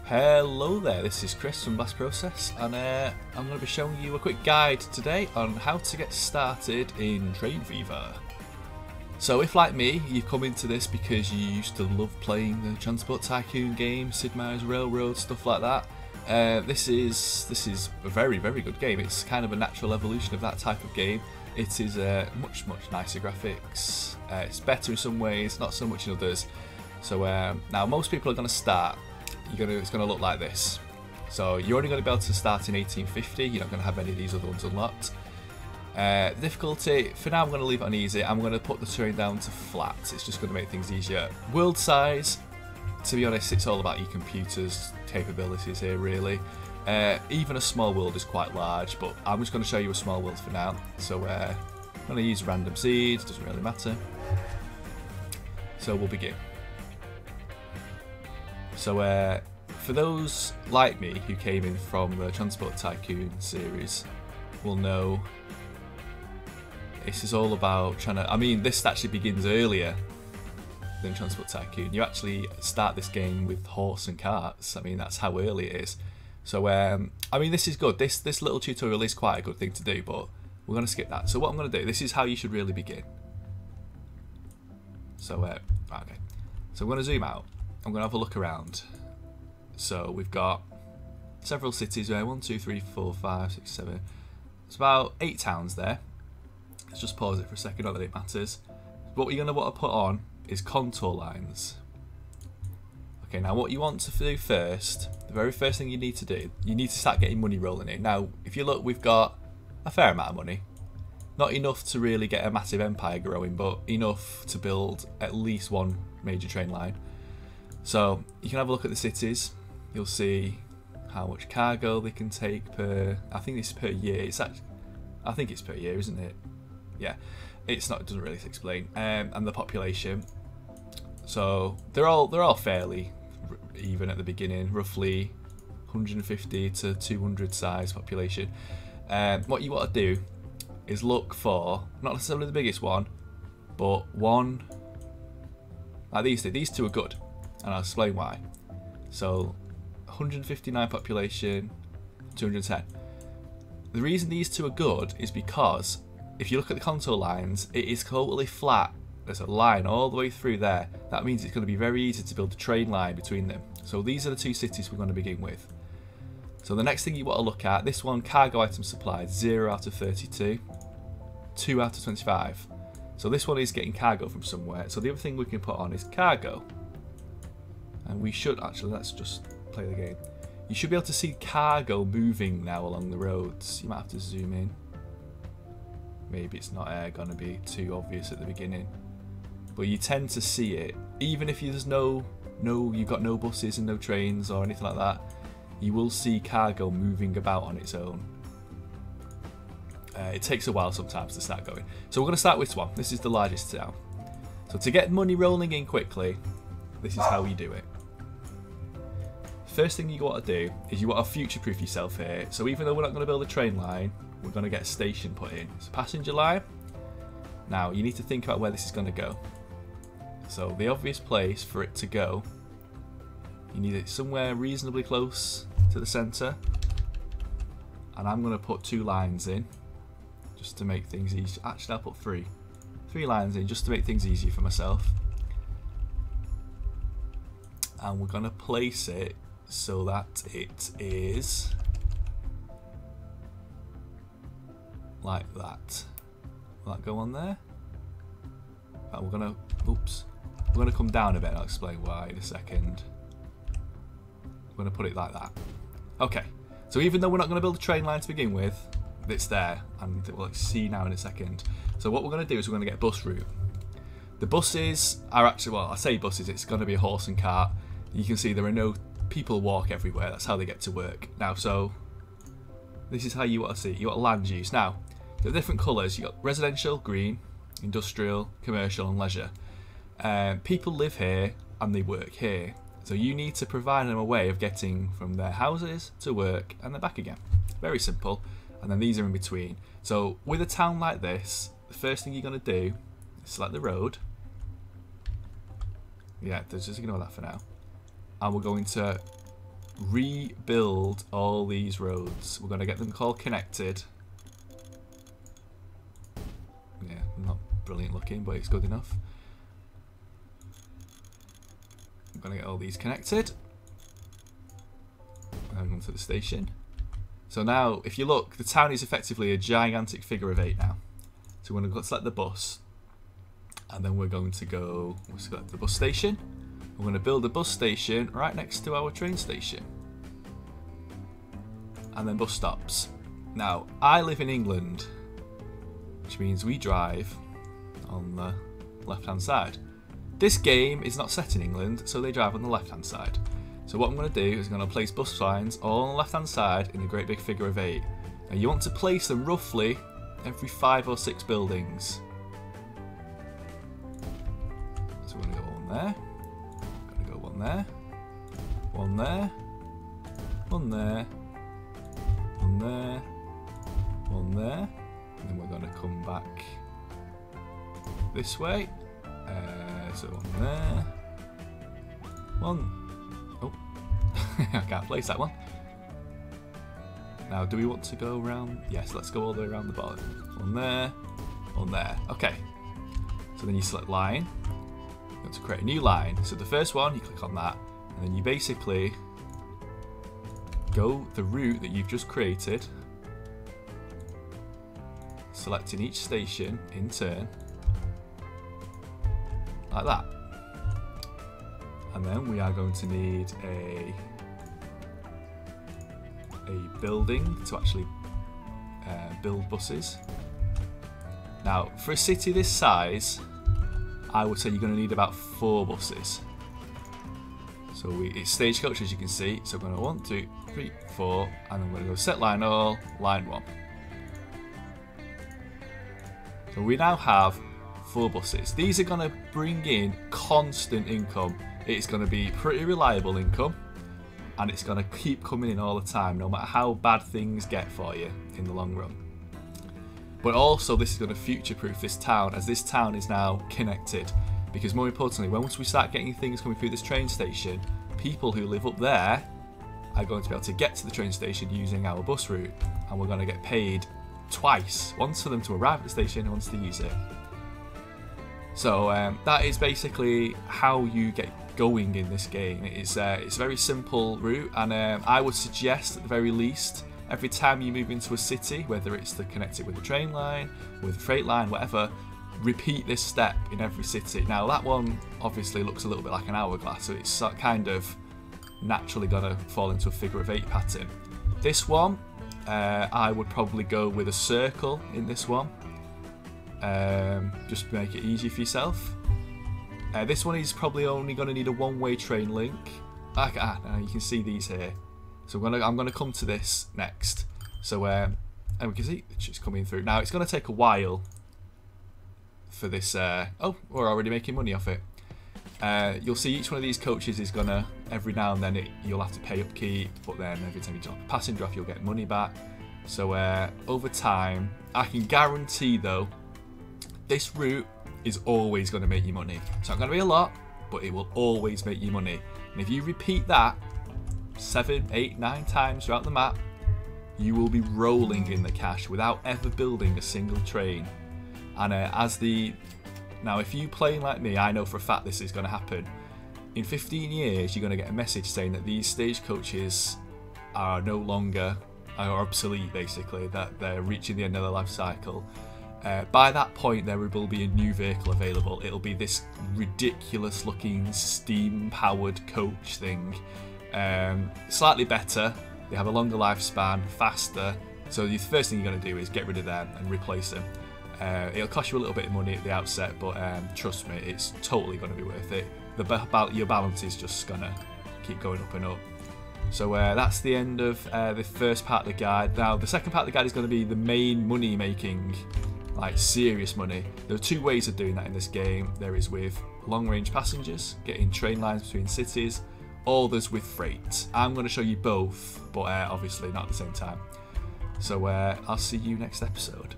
Hello there, this is Chris from Blast Process, and I'm going to be showing you a quick guide today on how to get started in Train Fever. So if, like me, you come into this because you used to love playing the Transport Tycoon game, Sid Meier's Railroad, stuff like that, this is a very, very good game. It's kind of a natural evolution of that type of game. It is much nicer graphics. It's better in some ways, not so much in others. So now most people are going to start. It's going to look like this. So you're only going to be able to start in 1850. You're not going to have any of these other ones unlocked. Difficulty, for now I'm going to leave it on easy. I'm going to put the terrain down to flat. It's just going to make things easier. World size, to be honest, it's all about your computer's capabilities here really. Even a small world is quite large, but I'm just going to show you a small world for now. So I'm going to use random seeds, doesn't really matter. So we'll begin. So for those like me who came in from the Transport Tycoon series will know this is all about trying to, I mean this actually begins earlier than Transport Tycoon. You actually start this game with horse and carts. I mean that's how early it is. So I mean this is good. This little tutorial is quite a good thing to do, but we're going to skip that. So what I'm going to do, this is how you should really begin. So okay, so I'm going to zoom out. I'm going to have a look around. So we've got several cities there, 1, 2, 3, 4, 5, 6, 7. It's about 8 towns there. Let's just pause it for a second, not that it matters. What you're going to want to put on is contour lines. Okay, now what you want to do first, the very first thing you need to do, you need to start getting money rolling in. Now, if you look, we've got a fair amount of money. Not enough to really get a massive empire growing, but enough to build at least one major train line. So you can have a look at the cities. You'll see how much cargo they can take per. I think it's per year. It's actually, I think it's per year, isn't it? Yeah, it's not. It doesn't really explain. And the population. So they're all fairly even at the beginning, roughly 150 to 200 size population. What you want to do is look for not necessarily the biggest one, but one like these two. These two are good. And I'll explain why. So 159 population, 210. The reason these two are good is because if you look at the contour lines, it is totally flat. There's a line all the way through there. That means it's going to be very easy to build a train line between them. So these are the two cities we're going to begin with. So the next thing you want to look at, this one, cargo items supplied, 0 out of 32, 2 out of 25. So this one is getting cargo from somewhere. So the other thing we can put on is cargo. And we should actually, let's just play the game. You should be able to see cargo moving now along the roads. You might have to zoom in. Maybe it's not going to be too obvious at the beginning, but you tend to see it. Even if you've got no buses and no trains or anything like that, you will see cargo moving about on its own. It takes a while sometimes to start going. So we're going to start with this one. This is the largest town. So to get money rolling in quickly, this is how you do it. First thing you want to do is you want to future-proof yourself here. So even though we're not going to build a train line, we're going to get a station put in. It's a passenger line. Now you need to think about where this is going to go. So the obvious place for it to go, you need it somewhere reasonably close to the centre. And I'm going to put 2 lines in just to make things easy. Actually, I'll put 3 lines in just to make things easier for myself. And we're going to place it so that it is like that. Will that go on there? And we're going to come down a bit. I'll explain why in a second. We're going to put it like that. Okay, so even though we're not going to build a train line to begin with, it's there, and we'll see now in a second. So what we're going to do is we're going to get a bus route. The buses are actually, well, I say buses, it's going to be a horse and cart. You can see there are no people walk everywhere. That's how they get to work. Now, so this is how you want to see. You want land use. Now, the different colours. You got residential, green, industrial, commercial, and leisure. People live here and they work here. So you need to provide them a way of getting from their houses to work and then back again. Very simple. And then these are in between. So with a town like this, the first thing you're going to do is select the road. Yeah, just ignore that for now. And we're going to rebuild all these roads. We're going to get them all connected. Yeah, not brilliant looking, but it's good enough. I'm going to get all these connected. I'm going to the station. So now, if you look, the town is effectively a gigantic figure of 8 now. So we're going to select the bus. And then we're going to go, we'll select the bus station. We're going to build a bus station right next to our train station. And then bus stops. Now, I live in England, which means we drive on the left-hand side. This game is not set in England, so they drive on the left-hand side. So what I'm going to do is I'm going to place bus signs all on the left-hand side in a great big figure of 8. Now, you want to place them roughly every 5 or 6 buildings. So we're going to go one there. Going to go one there. One there. One there. One there, one there, and then we're going to come back this way. So one there, one. Oh, I can't place that one. Now, do we want to go around? Yes, let's go all the way around the bottom. One there, one there. Okay. So then you select line. You want to create a new line. So the first one, you click on that, and then you basically go the route that you've just created, selecting each station in turn, like that. And then we are going to need a building to actually build buses. Now, for a city this size, I would say you're going to need about 4 buses. So it's stagecoach, as you can see. So we're going to 1, 2, 3, 4, and then we're going to go set line all, line 1. So we now have 4 buses. These are going to bring in constant income. It's going to be pretty reliable income, and it's going to keep coming in all the time, no matter how bad things get for you in the long run. But also, this is going to future-proof this town, as this town is now connected. Because more importantly, once we start getting things coming through this train station, people who live up there are going to be able to get to the train station using our bus route, and we're going to get paid twice. Once for them to arrive at the station, and once to use it. So that is basically how you get going in this game. It's a very simple route, and I would suggest at the very least, every time you move into a city, whether it's to connect it with the train line, with the freight line, whatever, repeat this step in every city. Now that one obviously looks a little bit like an hourglass, so it's kind of naturally gonna fall into a figure of 8 pattern. This one, I would probably go with a circle in this one, just to make it easy for yourself. This one is probably only going to need a one-way train link. Now you can see these here. So I'm gonna come to this next. So and we can see it's just coming through. Now it's going to take a while for this. Oh, we're already making money off it. You'll see each one of these coaches is gonna, every now and then you'll have to pay upkeep, but then every time you drop a passenger off, you'll get money back. So over time, I can guarantee though, this route is always going to make you money. It's not going to be a lot, but it will always make you money. And if you repeat that 7, 8, 9 times throughout the map, you will be rolling in the cash without ever building a single train. And now if you play like me, I know for a fact this is going to happen. In 15 years, you're going to get a message saying that these stagecoaches are no longer, are obsolete basically, that they're reaching the end of their life cycle. By that point, there will be a new vehicle available. It'll be this ridiculous looking steam powered coach thing. Slightly better, they have a longer lifespan, faster. So the first thing you're going to do is get rid of them and replace them. It'll cost you a little bit of money at the outset, but trust me, it's totally going to be worth it. Your balance is just going to keep going up and up. So that's the end of the first part of the guide. Now the second part of the guide is going to be the main money making, like serious money. There are 2 ways of doing that in this game. There is with long range passengers, getting train lines between cities, or there's with freight. I'm going to show you both, but obviously not at the same time. So I'll see you next episode.